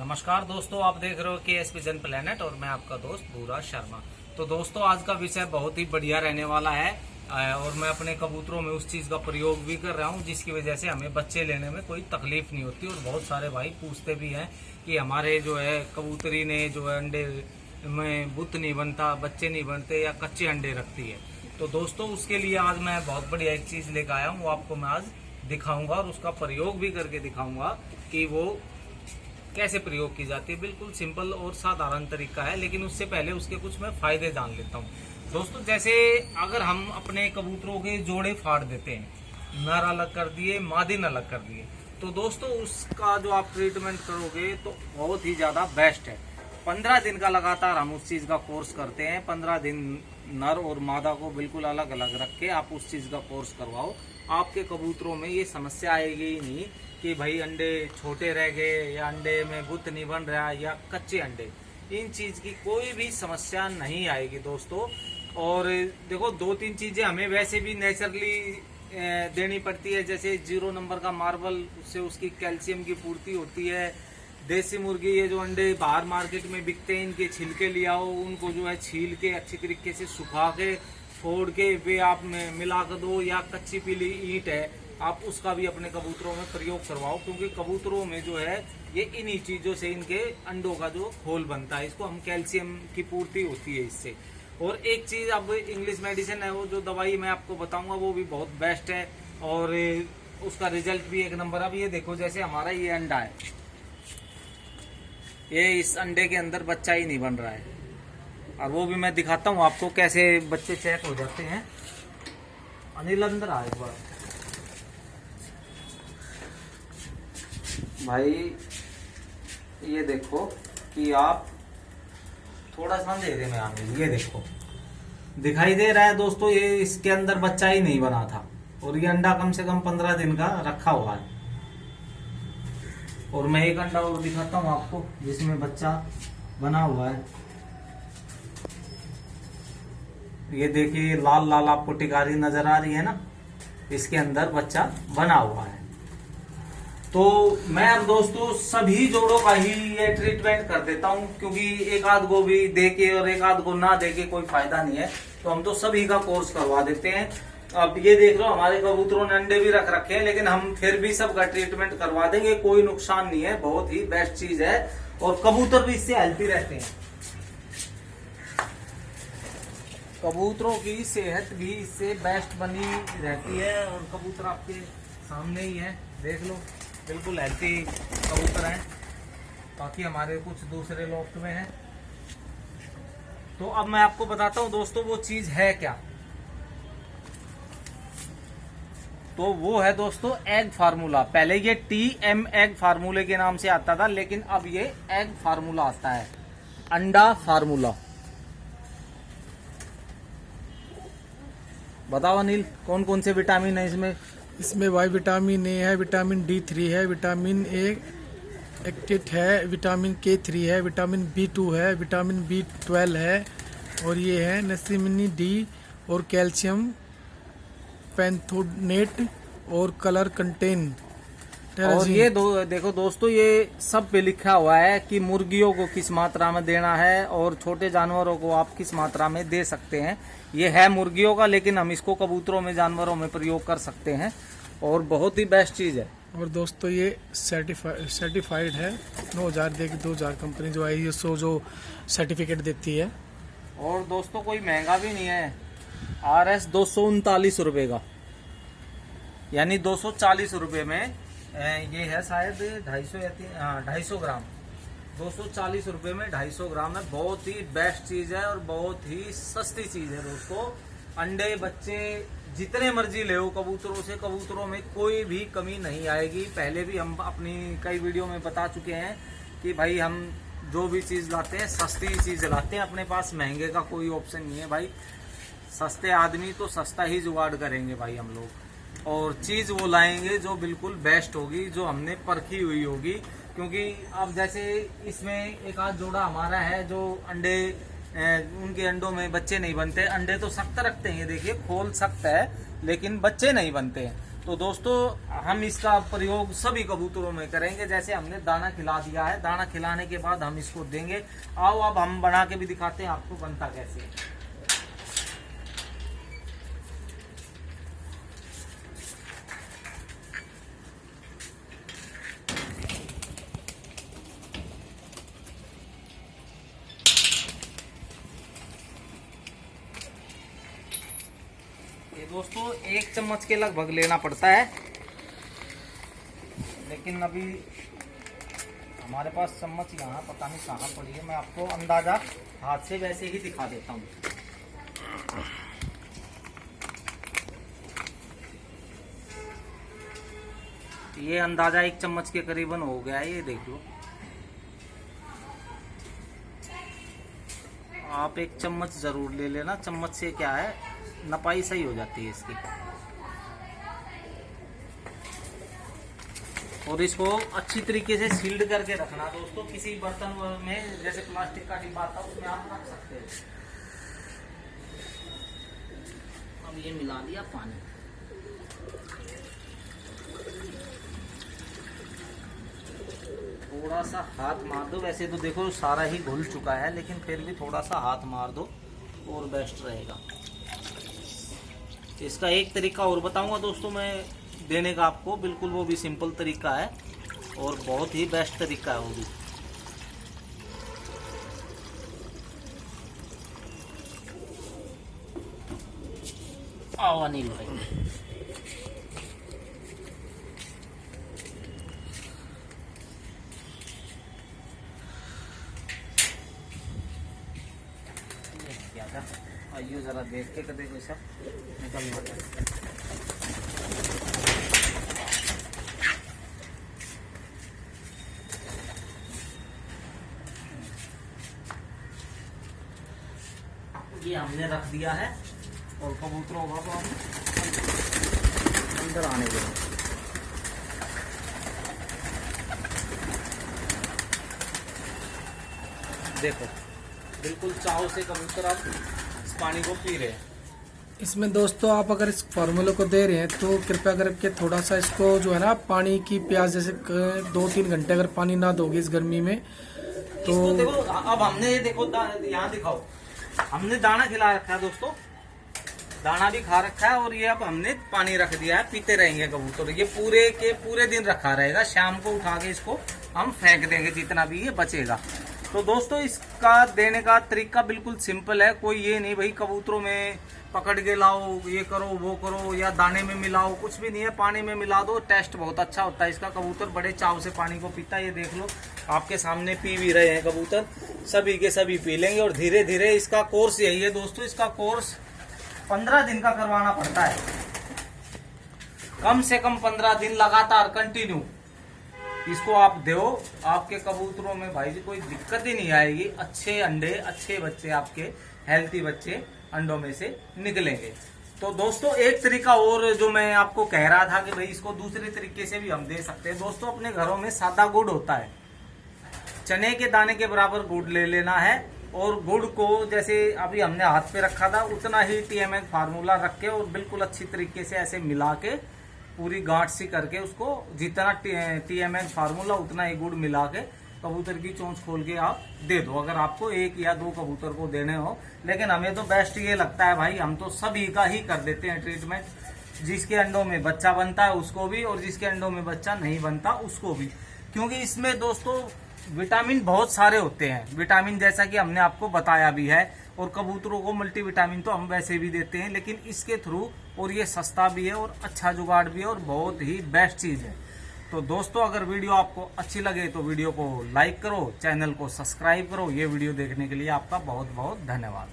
नमस्कार दोस्तों, आप देख रहे हो KS विजन प्लेनेट और मैं आपका दोस्त भूरा शर्मा। तो दोस्तों, आज का विषय बहुत ही बढ़िया रहने वाला है और मैं अपने कबूतरों में उस चीज़ का प्रयोग भी कर रहा हूं जिसकी वजह से हमें बच्चे लेने में कोई तकलीफ नहीं होती। और बहुत सारे भाई पूछते भी हैं कि हमारे जो है कबूतरी ने जो है अंडे में बुत नहीं बनता, बच्चे नहीं बनते या कच्चे अंडे रखती है। तो दोस्तों, उसके लिए आज मैं बहुत बढ़िया एक चीज़ लेकर आया हूँ, वो आपको मैं आज दिखाऊंगा और उसका प्रयोग भी करके दिखाऊंगा कि वो कैसे प्रयोग की जाती है। बिल्कुल सिंपल और साधारण तरीका है, लेकिन उससे पहले उसके कुछ मैं फायदे जान लेता हूँ। दोस्तों, जैसे अगर हम अपने कबूतरों के जोड़े फाड़ देते हैं, नर अलग कर दिए, मादिन अलग कर दिए, तो दोस्तों उसका जो आप ट्रीटमेंट करोगे तो बहुत ही ज़्यादा बेस्ट है। 15 दिन का लगातार हम उस चीज़ का कोर्स करते हैं। 15 दिन नर और मादा को बिल्कुल अलग अलग रख के आप उस चीज़ का कोर्स करवाओ। आपके कबूतरों में ये समस्या आएगी ही नहीं कि भाई अंडे छोटे रह गए या अंडे में बुत नहीं बन रहा या कच्चे अंडे, इन चीज़ की कोई भी समस्या नहीं आएगी दोस्तों। और देखो, 2-3 चीज़ें हमें वैसे भी नेचुरली देनी पड़ती है, जैसे 0 नंबर का मार्बल, उससे उसकी कैल्शियम की पूर्ति होती है। देसी मुर्गी, ये जो अंडे बाहर मार्केट में बिकते हैं, इनके छिलके ले आओ, उनको जो है छील के अच्छी तरीके से सुखा के फोड़ के वे आप में मिला कर दो, या कच्ची पीली ईंट है आप उसका भी अपने कबूतरों में प्रयोग करवाओ, क्योंकि कबूतरों में जो है ये इन्हीं चीज़ों से इनके अंडों का जो खोल बनता है, इसको हम कैल्शियम की पूर्ति होती है इससे। और एक चीज़, अब इंग्लिश मेडिसिन है, वो जो दवाई मैं आपको बताऊंगा वो भी बहुत बेस्ट है और उसका रिजल्ट भी एक नंबर। अब ये देखो, जैसे हमारा ये अंडा है, ये इस अंडे के अंदर बच्चा ही नहीं बन रहा है, और वो भी मैं दिखाता हूँ आपको कैसे बच्चे चेक हो जाते हैं। अनिल अंदर आ एक बार भाई, ये देखो कि आप थोड़ा सा अंधेरे में आ गए, ये देखो दिखाई दे रहा है दोस्तों, ये इसके अंदर बच्चा ही नहीं बना था और ये अंडा कम से कम 15 दिन का रखा हुआ है। और मैं एक अंडा और दिखाता हूँ आपको जिसमें बच्चा बना हुआ है। ये देखिए, लाल लाल आपको टिकारी नजर आ रही है ना, इसके अंदर बच्चा बना हुआ है। तो मैं अब दोस्तों सभी जोड़ों का ही ये ट्रीटमेंट कर देता हूं, क्योंकि एक आध को भी देके और एक आध को ना देके कोई फायदा नहीं है, तो हम तो सभी का कोर्स करवा देते हैं। अब ये देख लो, हमारे कबूतरों ने अंडे भी रख रखे हैं, लेकिन हम फिर भी सबका ट्रीटमेंट करवा देंगे, कोई नुकसान नहीं है, बहुत ही बेस्ट चीज है और कबूतर भी इससे हेल्थी रहते हैं। कबूतरों की सेहत भी इससे बेस्ट बनी रहती है और कबूतर आपके सामने ही है, देख लो, बिल्कुल हेल्थी कबूतर हैं। बाकी हमारे कुछ दूसरे लॉफ्ट में हैं। तो अब मैं आपको बताता हूं दोस्तों वो चीज है क्या। तो वो है दोस्तों एग फार्मूला। पहले ये TM एग फार्मूले के नाम से आता था, लेकिन अब ये एग फार्मूला आता है, अंडा फार्मूला। बताओ अनिल, कौन कौन से विटामिन है इसमें? इसमें भाई विटामिन ए है, विटामिन D3 है, विटामिन ए एक्टिट है, विटामिन K3 है, विटामिन B2 है, विटामिन B12 है, और ये है नसीमिनी डी और कैल्शियम पैंथोनेट और कलर कंटेन। और ये देखो दोस्तों, ये सब पे लिखा हुआ है कि मुर्गियों को किस मात्रा में देना है और छोटे जानवरों को आप किस मात्रा में दे सकते हैं। ये है मुर्गियों का, लेकिन हम इसको कबूतरों में, जानवरों में प्रयोग कर सकते हैं और बहुत ही बेस्ट चीज है। और दोस्तों ये सर्टिफाइड है, 2000 कंपनी जो ISO जो सर्टिफिकेट देती है। और दोस्तों कोई महंगा भी नहीं है, RS 239 रुपए का, यानी 240 रुपए में ये है, शायद 250 या 250 ग्राम, 240 रुपए में 250 ग्राम है। बहुत ही बेस्ट चीज है और बहुत ही सस्ती चीज है दोस्तों। अंडे बच्चे जितने मर्जी ले कबूतरों से, कबूतरों में कोई भी कमी नहीं आएगी। पहले भी हम अपनी कई वीडियो में बता चुके हैं कि भाई हम जो भी चीज लाते हैं सस्ती चीज लाते हैं, अपने पास महंगे का कोई ऑप्शन नहीं है भाई। सस्ते आदमी तो सस्ता ही जुगाड़ करेंगे भाई हम लोग, और चीज वो लाएंगे जो बिल्कुल बेस्ट होगी, जो हमने परखी हुई होगी। क्योंकि अब जैसे इसमें एक आध जोड़ा हमारा है जो अंडे, उनके अंडों में बच्चे नहीं बनते। अंडे तो सख्त रखते हैं, ये देखिए खोल सख्त है, लेकिन बच्चे नहीं बनते हैं। तो दोस्तों हम इसका प्रयोग सभी कबूतरों में करेंगे। जैसे हमने दाना खिला दिया है, दाना खिलाने के बाद हम इसको देंगे। आओ अब हम बना के भी दिखाते हैं आपको बनता कैसे है। ये दोस्तों 1 चम्मच के लगभग लेना पड़ता है, लेकिन अभी हमारे पास चम्मच यहाँ पता नहीं कहाँ पड़ी है। मैं आपको अंदाजा हाथ से वैसे ही दिखा देता हूँ। ये अंदाजा 1 चम्मच के करीबन हो गया है। ये देख लो आप 1 चम्मच जरूर ले लेना। चम्मच से क्या है, नपाई सही हो जाती है इसकी। और इसको अच्छी तरीके से सील्ड करके रखना दोस्तों। किसी बर्तन में, जैसे प्लास्टिक का डिब्बा आता है, उसमें आप रख सकते हैं। अब ये मिला दिया पानी। थोड़ा सा हाथ मार दो। वैसे तो देखो सारा ही घुल चुका है, लेकिन फिर भी थोड़ा सा हाथ मार दो और बेस्ट रहेगा। इसका एक तरीका और बताऊंगा दोस्तों मैं देने का आपको, बिल्कुल वो भी सिंपल तरीका है और बहुत ही बेस्ट तरीका है वो भी। आओ अनिल भाई, आइयो जरा देख के कदे कैसा निकल जाए। ये हमने रख दिया है और कबूतरों को हम अंदर आने देंगे। देखो बिल्कुल चाव से कबूतर आप इस पानी को पी रहे हैं। इसमें दोस्तों आप अगर इस फार्मूले को दे रहे हैं तो कृपया करके थोड़ा सा इसको जो है ना, पानी की प्यास जैसे 2-3 घंटे अगर पानी ना दोगे इस गर्मी में तो देखो अब हमने ये देखो यहाँ दिखाओ, हमने दाना खिला रखा है दोस्तों, दाना भी खा रखा है और ये अब हमने पानी रख दिया है, पीते रहेंगे कबूतर। ये पूरे के पूरे दिन रखा रहेगा। शाम को उठा के इसको हम फेंक देंगे जितना भी ये बचेगा। तो दोस्तों इसका देने का तरीका बिल्कुल सिंपल है। कोई ये नहीं भाई कबूतरों में पकड़ के लाओ, ये करो वो करो, या दाने में मिलाओ, कुछ भी नहीं है। पानी में मिला दो, टेस्ट बहुत अच्छा होता है इसका। कबूतर बड़े चाव से पानी को पीता है। ये देख लो आपके सामने पी भी रहे हैं कबूतर, सभी के सभी पी लेंगे। और धीरे धीरे इसका कोर्स यही है दोस्तों, इसका कोर्स 15 दिन का करवाना पड़ता है, कम से कम 15 दिन लगातार कंटिन्यू इसको आप दो। आपके कबूतरों में भाई जी कोई दिक्कत ही नहीं आएगी। अच्छे अंडे, अच्छे बच्चे, आपके हेल्थी बच्चे अंडों में से निकलेंगे। तो दोस्तों एक तरीका और जो मैं आपको कह रहा था कि भाई इसको दूसरे तरीके से भी हम दे सकते हैं। दोस्तों अपने घरों में सादा गुड़ होता है, चने के दाने के बराबर गुड़ ले लेना है और गुड़ को जैसे अभी हमने हाथ पे रखा था उतना ही TMX फार्मूला रख के और बिल्कुल अच्छी तरीके से ऐसे मिला के पूरी गांठ सी करके उसको जितना TMX फार्मूला उतना ही गुड़ मिला के कबूतर की चोंच खोल के आप दे दो, अगर आपको 1 या 2 कबूतर को देने हो। लेकिन हमें तो बेस्ट ये लगता है भाई, हम तो सभी का ही कर देते हैं ट्रीटमेंट। जिसके अंडों में बच्चा बनता है उसको भी, और जिसके अंडों में बच्चा नहीं बनता उसको भी, क्योंकि इसमें दोस्तों विटामिन बहुत सारे होते हैं। विटामिन जैसा कि हमने आपको बताया भी है, और कबूतरों को मल्टीविटामिन तो हम वैसे भी देते हैं, लेकिन इसके थ्रू, और ये सस्ता भी है और अच्छा जुगाड़ भी है और बहुत ही बेस्ट चीज़ है। तो दोस्तों अगर वीडियो आपको अच्छी लगे तो वीडियो को लाइक करो, चैनल को सब्सक्राइब करो। ये वीडियो देखने के लिए आपका बहुत बहुत धन्यवाद।